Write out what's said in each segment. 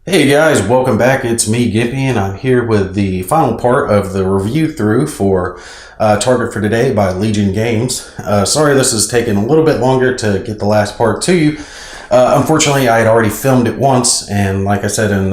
Hey guys, welcome back. It's me, Gimpy, and I'm here with the final part of the review through for Target for Today by Legion Games. Sorry this is taking a little bit longer to get the last part to you. Unfortunately, I had already filmed it once, and like I said in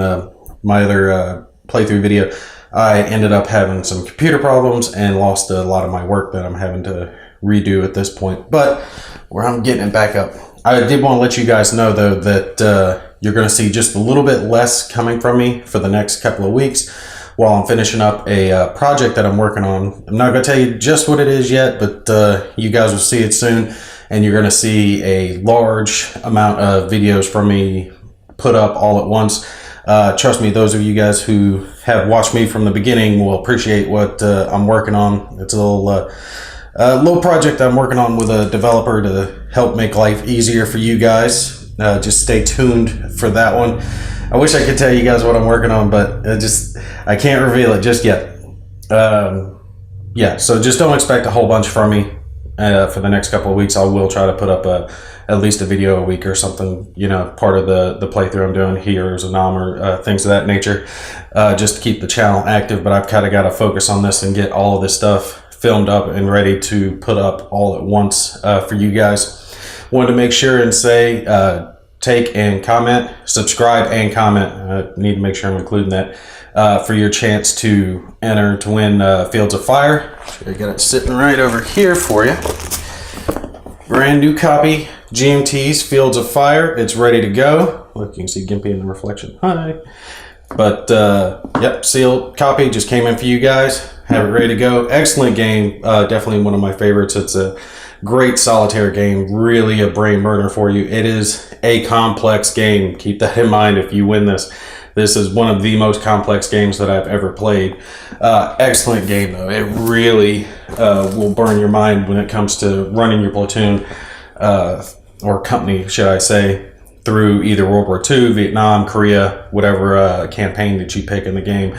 my other playthrough video, I ended up having some computer problems and lost a lot of my work that I'm having to redo at this point. But I'm getting it back up. I did want to let you guys know, though, that you're going to see just a little bit less coming from me for the next couple of weeks while I'm finishing up a project that I'm working on. I'm not going to tell you just what it is yet, but you guys will see it soon, and you're going to see a large amount of videos from me put up all at once. Trust me, those of you guys who have watched me from the beginning will appreciate what I'm working on. It's a little project I'm working on with a developer to help make life easier for you guys. Just stay tuned for that one. I wish I could tell you guys what I'm working on, but I can't reveal it just yet. Yeah, so just don't expect a whole bunch from me for the next couple of weeks. I will try to put up at least a video a week or something, part of the playthrough I'm doing here as a nom or things of that nature, just to keep the channel active. But I've kind of got to focus on this and get all of this stuff filmed up and ready to put up all at once for you guys. Wanted to make sure and say, take and comment, subscribe and comment. I need to make sure I'm including that for your chance to enter to win Fields of Fire. I got it sitting right over here for you. Brand new copy, GMT's Fields of Fire. It's ready to go. Look, you can see Gimpy in the reflection. Hi. But yep, sealed copy just came in for you guys. Have it ready to go. Excellent game. Definitely one of my favorites. It's a great solitaire game. Really a brain burner for you. It is a complex game. Keep that in mind if you win this. This is one of the most complex games that I've ever played. Excellent game though. It really will burn your mind when it comes to running your platoon or company, should I say, through either World War II, Vietnam, Korea, whatever campaign that you pick in the game.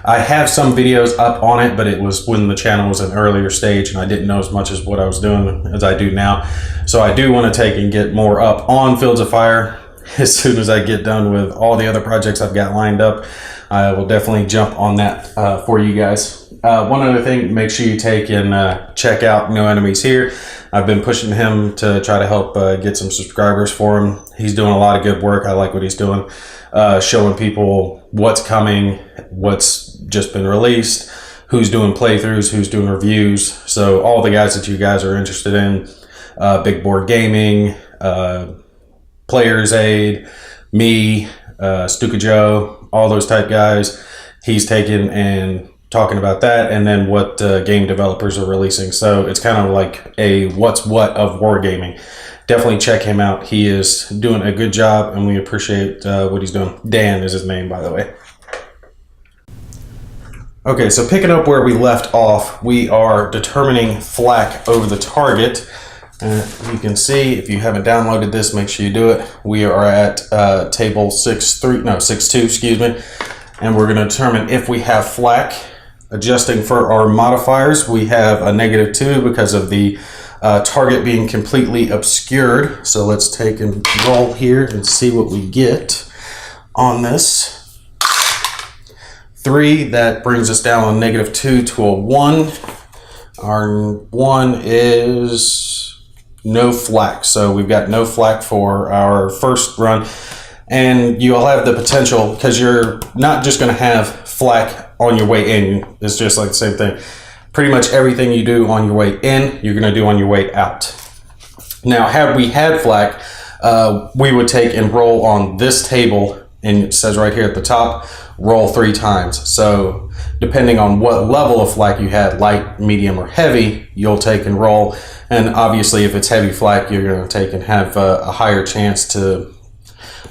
I have some videos up on it, but it was when the channel was an earlier stage and I didn't know as much as what I was doing as I do now. So I do want to take and get more up on Fields of Fire as soon as I get done with all the other projects I've got lined up. I will definitely jump on that for you guys. One other thing, make sure you take and check out No Enemies Here. I've been pushing him to try to help get some subscribers for him. He's doing a lot of good work. I like what he's doing. Showing people what's coming, what's just been released, who's doing playthroughs, who's doing reviews. So all the guys that you guys are interested in, Big Board Gaming, Player's Aid, me, Stuka Joe, all those type guys, he's taken and talking about that, and then what game developers are releasing. So it's kind of like a what's what of wargaming. Definitely check him out. He is doing a good job, and we appreciate what he's doing. Dan is his name, by the way. Okay, so picking up where we left off, we are determining Flack over the target. You can see, if you haven't downloaded this, make sure you do it. We are at table 6.2, excuse me, and we're going to determine if we have Flack. Adjusting for our modifiers, we have a -2 because of the target being completely obscured. So let's take and roll here and see what we get on this. 3, that brings us down on -2 to a 1. Our 1 is no Flack. So we've got no Flack for our first run. And you'll have the potential, because you're not just going to have Flack on your way in. It's just like the same thing. Pretty much everything you do on your way in, you're going to do on your way out. Now, had we had Flack, we would take and roll on this table, and it says right here at the top, roll 3 times. So depending on what level of Flack you had, light, medium, or heavy, you'll take and roll. And obviously, if it's heavy Flack, you're going to take and have a higher chance to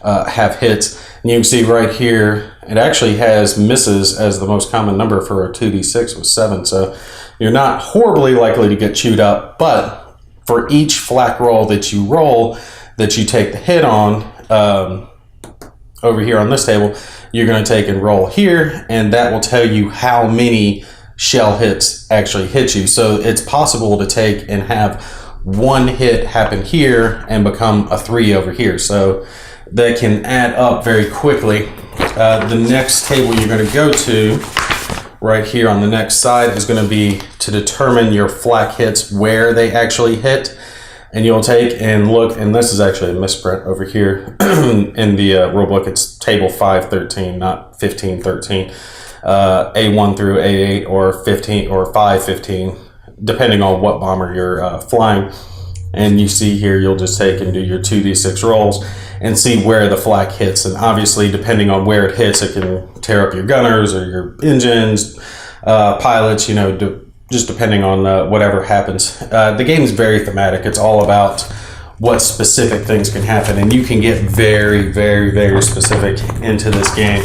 have hits. And you can see right here, it actually has misses as the most common number for a 2d6 with 7. So you're not horribly likely to get chewed up, but for each Flack roll that you roll, that you take the hit on, over here on this table, you're going to take and roll here, and that will tell you how many shell hits actually hit you. So it's possible to take and have 1 hit happen here and become a 3 over here. So that can add up very quickly. The next table you're going to go to right here on the next side is going to be to determine your flak hits, where they actually hit. And you'll take and look, and this is actually a misprint over here in the rule book. It's table 513, not 1513. A1 through A8 or 15 or 515, depending on what bomber you're flying. And you see here, you'll just take and do your 2d6 rolls and see where the flak hits. And obviously, depending on where it hits, it can tear up your gunners or your engines, pilots, you know, just depending on whatever happens. The game is very thematic. It's all about what specific things can happen, and you can get very, very, very specific into this game.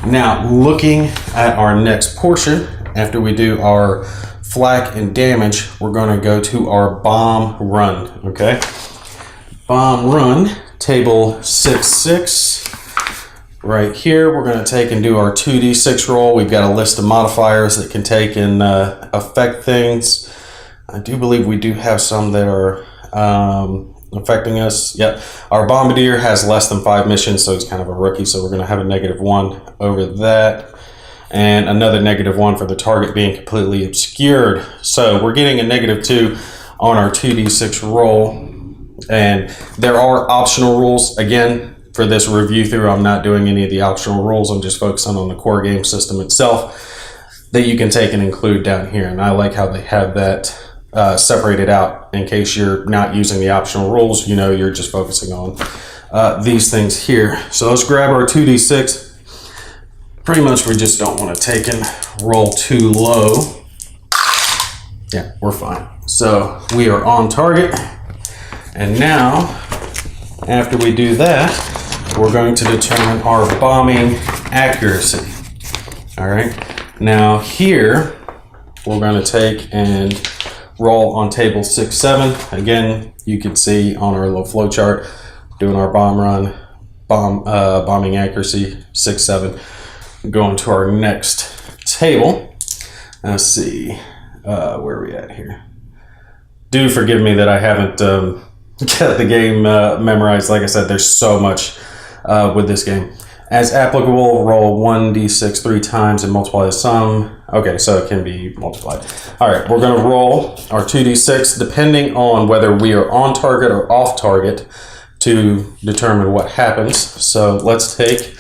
Now, looking at our next portion, after we do our flak and damage, we're going to go to our bomb run, okay? Bomb run, table 6-6. Right here, we're going to take and do our 2d6 roll. We've got a list of modifiers that can take and affect things. I do believe we do have some that are affecting us. Yep. Our bombardier has less than 5 missions, so he's kind of a rookie, so we're going to have a -1 over that. And another -1 for the target being completely obscured. So we're getting a -2 on our 2d6 roll. And there are optional rules. Again, for this review through, I'm not doing any of the optional rules. I'm just focusing on the core game system itself that you can take and include down here. And I like how they have that separated out in case you're not using the optional rules. You know, you're just focusing on these things here. So let's grab our 2d6. Pretty much we just don't want to take and roll too low. Yeah, we're fine. So we are on target. And now, after we do that, we're going to determine our bombing accuracy. All right. Now here, we're going to take and roll on table 6-7. Again, you can see on our little flow chart, doing our bomb run, bombing accuracy 6-7. Going to our next table. Let's see, where are we at here? Do forgive me that I haven't got the game memorized. Like I said, there's so much with this game. As applicable, roll 1d6 3 times and multiply the sum. Okay, so it can be multiplied. All right, we're going to roll our 2d6 depending on whether we are on target or off target to determine what happens. So let's take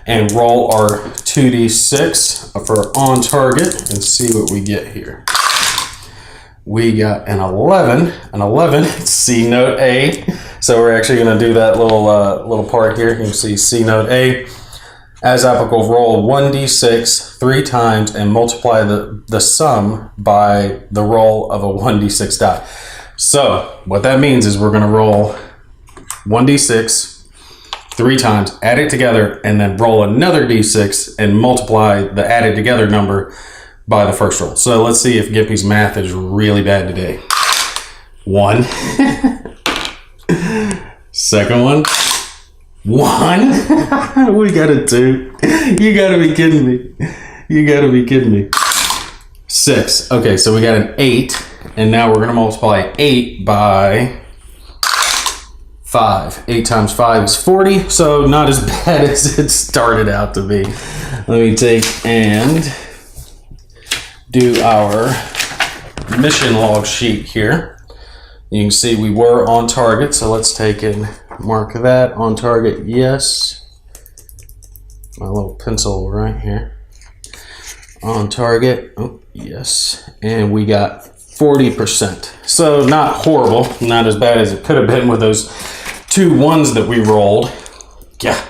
and roll our 2d6 for on target and see what we get here. We got an 11, C note A. So we're actually going to do that little part here. You can see C note A. As applicable, roll 1d6 3 times and multiply the sum by the roll of a 1d6 die. So what that means is we're going to roll 1d6 3 times, add it together, and then roll another d6 and multiply the added together number by the first roll. So let's see if Gimpy's math is really bad today. 1. Second one. 1. We got a 2. You gotta be kidding me. You gotta be kidding me. 6. Okay, so we got an 8. And now we're gonna multiply 8 by 5. 8 times 5 is 40. So not as bad as it started out to be. Let me take and do our mission log sheet here. You can see we were on target, so let's take and mark that on target, yes. My little pencil right here. On target, oh, yes. And we got 40%. So not horrible, not as bad as it could have been with those 2 1s that we rolled. Yeah,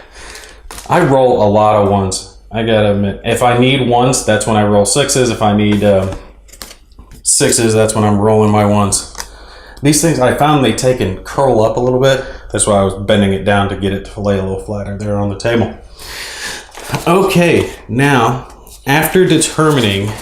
I roll a lot of 1s. I gotta admit, if I need 1s, that's when I roll 6s. If I need 6s, that's when I'm rolling my 1s. These things, I found they take and curl up a little bit. That's why I was bending it down to get it to lay a little flatter there on the table. Okay, now, after determining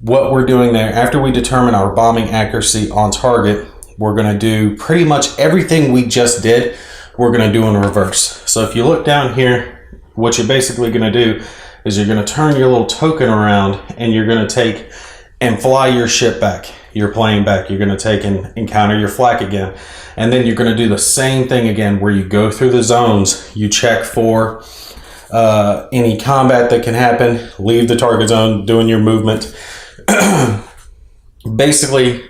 what we're doing there, after we determine our bombing accuracy on target, we're gonna do pretty much everything we just did, we're gonna do in reverse. So if you look down here, what you're basically going to do is you're going to turn your little token around and you're going to take and fly your ship back. your plane back. You're going to take and encounter your flak again. And then you're going to do the same thing again where you go through the zones. You check for any combat that can happen. Leave the target zone, doing your movement. Basically,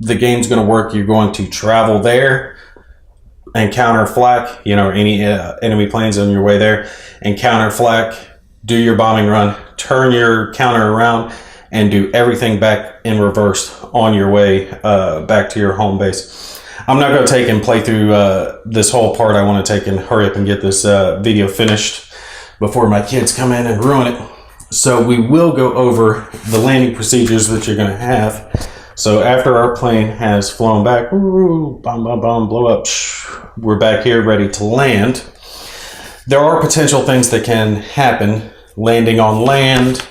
the game's going to work. You're going to travel there, encounter flak, any enemy planes on your way there, encounter flak, do your bombing run, turn your counter around, and do everything back in reverse on your way back to your home base. I'm not going to take and play through this whole part. I want to take and hurry up and get this video finished before my kids come in and ruin it. So we will go over the landing procedures that you're going to have. So after our plane has flown back, bomb, bomb, bomb, blow up, we're back here ready to land. There are potential things that can happen. Landing on land,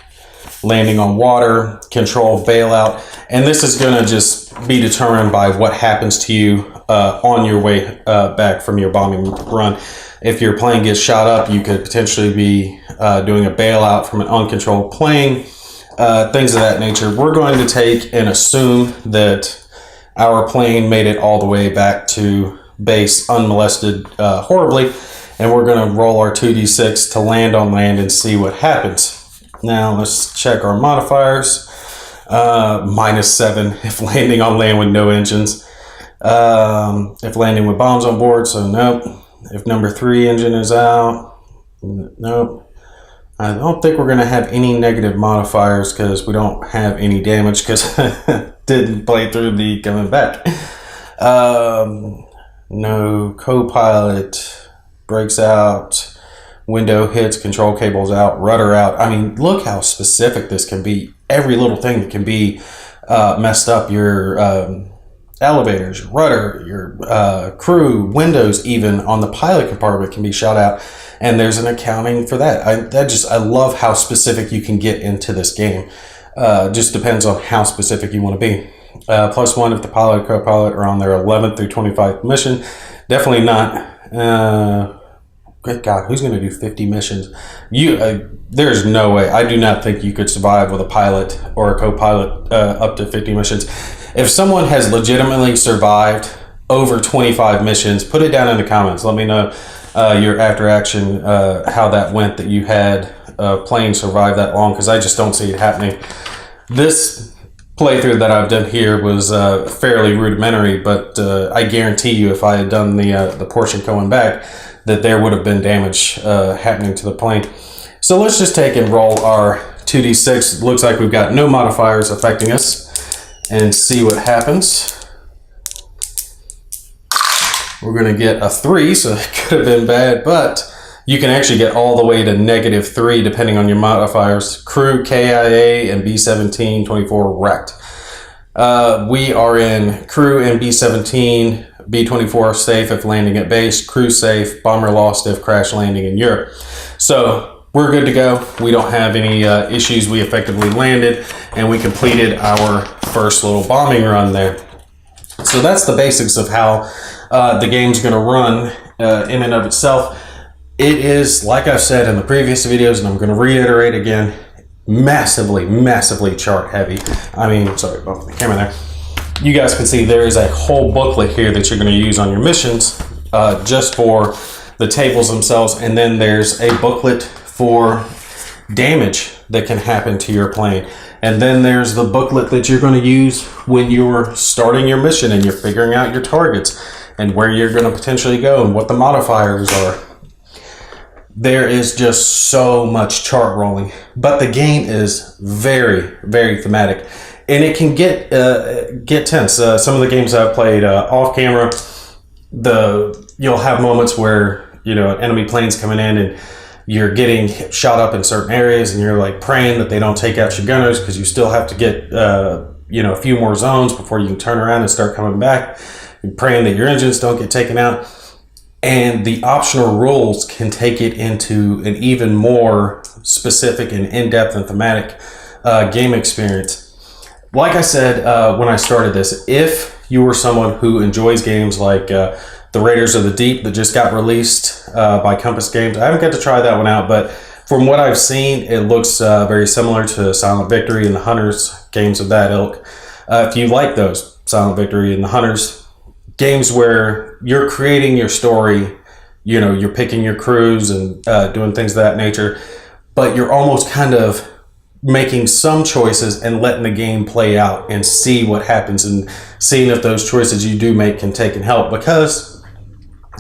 landing on water, control bailout, and this is going to just be determined by what happens to you on your way back from your bombing run. If your plane gets shot up, you could potentially be doing a bailout from an uncontrolled plane, things of that nature. We're going to take and assume that our plane made it all the way back to base unmolested horribly, and we're going to roll our 2d6 to land on land and see what happens. Now let's check our modifiers. -7 if landing on land with no engines. If landing with bombs on board, so nope. If number 3 engine is out, nope. I don't think we're going to have any negative modifiers because we don't have any damage because I didn't play through the coming back. No co-pilot, brakes out, window hits, control cables out, rudder out. I mean, look how specific this can be. Every little thing that can be messed up. Your elevators, your rudder, your crew, windows even on the pilot compartment can be shot out. And there's an accounting for that. I love how specific you can get into this game. Just depends on how specific you want to be. +1 if the pilot or co-pilot are on their 11th through 25th mission. Definitely not. Good God, who's going to do 50 missions? There's no way. I do not think you could survive with a pilot or a co-pilot up to 50 missions. If someone has legitimately survived over 25 missions, put it down in the comments. Let me know your after action, how that went, that you had a plane survive that long, because I just don't see it happening. This playthrough that I've done here was fairly rudimentary, but I guarantee you if I had done the portion going back, that there would have been damage happening to the plane. So let's just take and roll our 2d6. Looks like we've got no modifiers affecting us, and see what happens. We're going to get a 3, so it could have been bad, but you can actually get all the way to -3 depending on your modifiers. Crew, KIA, and B-17, 24 wrecked. We are in crew and B-17, B-24 safe if landing at base, crew safe, bomber lost if crash landing in Europe. So we're good to go. We don't have any issues. We effectively landed and we completed our first little bombing run there. So that's the basics of how the game's going to run in and of itself. It is, like I've said in the previous videos, and I'm going to reiterate again, massively chart heavy. I mean, sorry about the camera there. You guys can see there is a whole booklet here that you're going to use on your missions just for the tables themselves. And then there's a booklet for damage that can happen to your plane. And then there's the booklet that you're going to use when you're starting your mission and you're figuring out your targets and where you're going to potentially go and what the modifiers are. There is just so much chart rolling, but the game is very thematic. And it can get tense. Some of the games I've played off camera, you'll have moments where an enemy plane's coming in and you're getting shot up in certain areas, and you're like praying that they don't take out your gunners because you still have to get a few more zones before you can turn around and start coming back. You're praying that your engines don't get taken out, and the optional rules can take it into an even more specific and in-depth and thematic game experience. Like I said when I started this, if you were someone who enjoys games like the Raiders of the Deep that just got released by Compass Games, I haven't got to try that one out, but from what I've seen, it looks very similar to Silent Victory and the Hunters games of that ilk. If you like those, Silent Victory and the Hunters, games where you're creating your story, you know, you're picking your crews and doing things of that nature, but you're almost kind of making some choices and letting the game play out and see what happens and seeing if those choices you do make can take and help. Because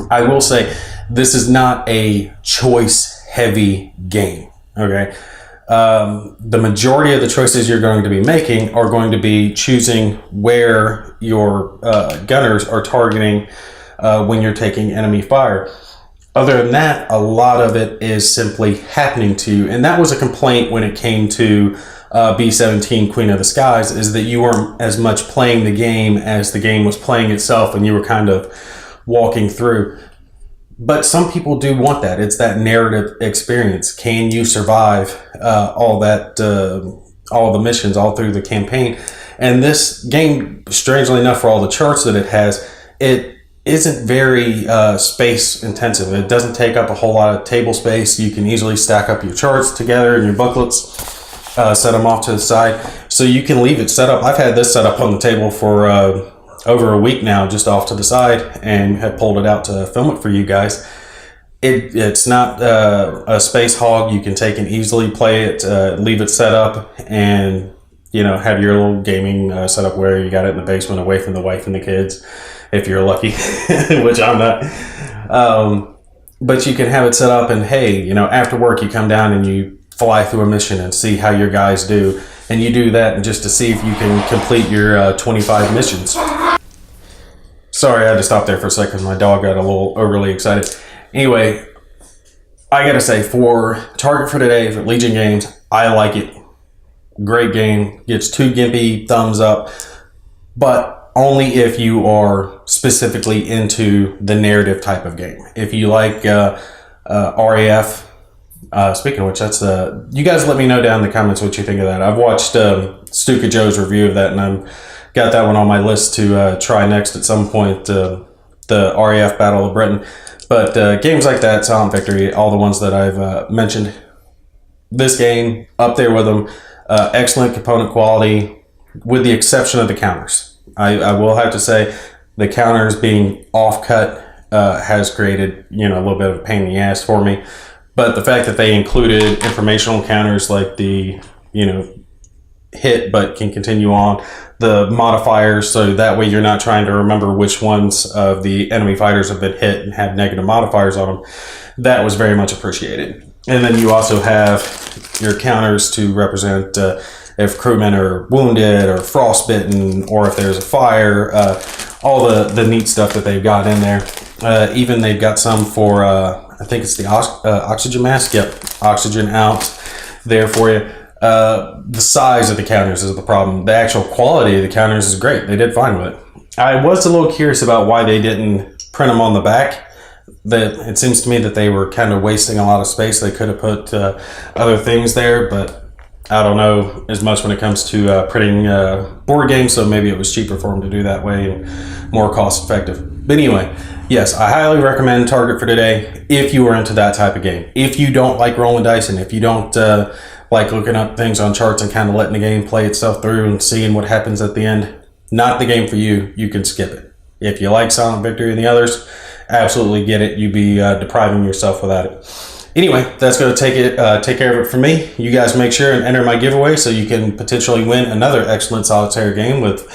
I will say, this is not a choice heavy game, okay? The majority of the choices you're going to be making are going to be choosing where your gunners are targeting when you're taking enemy fire. Other than that, a lot of it is simply happening to you. And that was a complaint when it came to B-17 Queen of the Skies, is that you weren't as much playing the game as the game was playing itself, and you were kind of walking through. But some people do want that. It's that narrative experience. Can you survive all the missions all through the campaign? And this game, strangely enough, for all the charts that it has, it isn't very space intensive. It doesn't take up a whole lot of table space. You can easily stack up your charts together in your booklets, set them off to the side, so you can leave it set up. I've had this set up on the table for over a week now, just off to the side, and have pulled it out to film it for you guys. It's not a space hog. You can take and easily play it, leave it set up, and you know, have your little gaming setup where you got it in the basement away from the wife and the kids, if you're lucky, which I'm not. But you can have it set up, and hey, you know, after work you come down and you fly through a mission and see how your guys do, and you do that just to see if you can complete your 25 missions. Sorry, I had to stop there for a second. My dog got a little overly excited. Anyway, I gotta say, for Target for Today, for Legion Games, I like it. Great game. Gets 2 Gimpy thumbs up, but only if you are specifically into the narrative type of game. If you like RAF, speaking of which, that's you guys let me know down in the comments what you think of that. I've watched Stuka Joe's review of that, and I've got that one on my list to try next at some point, the RAF Battle of Britain. But games like that, Silent Victory, all the ones that I've mentioned, this game, up there with them. Excellent component quality, with the exception of the counters. I will have to say, the counters being off-cut has created, you know, a little bit of a pain in the ass for me. But the fact that they included informational counters like the, you know, hit but can continue on, the modifiers, so that way you're not trying to remember which ones of the enemy fighters have been hit and have negative modifiers on them, that was very mumuch appreciated. And then you also have your counters to represent if crewmen are wounded or frostbitten, or if there's a fire, all the neat stuff that they've got in there. Even they've got some for, I think it's the oxygen mask. Yep, oxygen out there for you. The size of the counters is the problem. The actual quality of the counters is great. They did fine with it. I was a little curious about why they didn't print them on the back. That it seems to me that they were kind of wasting a lot of space. They could have put other things there, but I don't know as much when it comes to printing board games, so maybe it was cheaper for them to do that way and more cost effective. But anyway, yes, I highly recommend Target for Today if you are into that type of game. If you don't like rolling dice, and if you don't like looking up things on charts and kind of letting the game play itself through and seeing what happens at the end, not the game for you. You can skip it. If you like Silent Victory and the others, absolutely get it. You'd be depriving yourself without it. Anyway, that's going to take care of it for me. You guys make sure and enter my giveaway so you can potentially win another excellent solitaire game with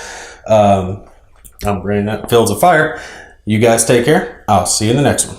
I'm bringing that Fields of Fire. You guys take care. I'll see you in the next one.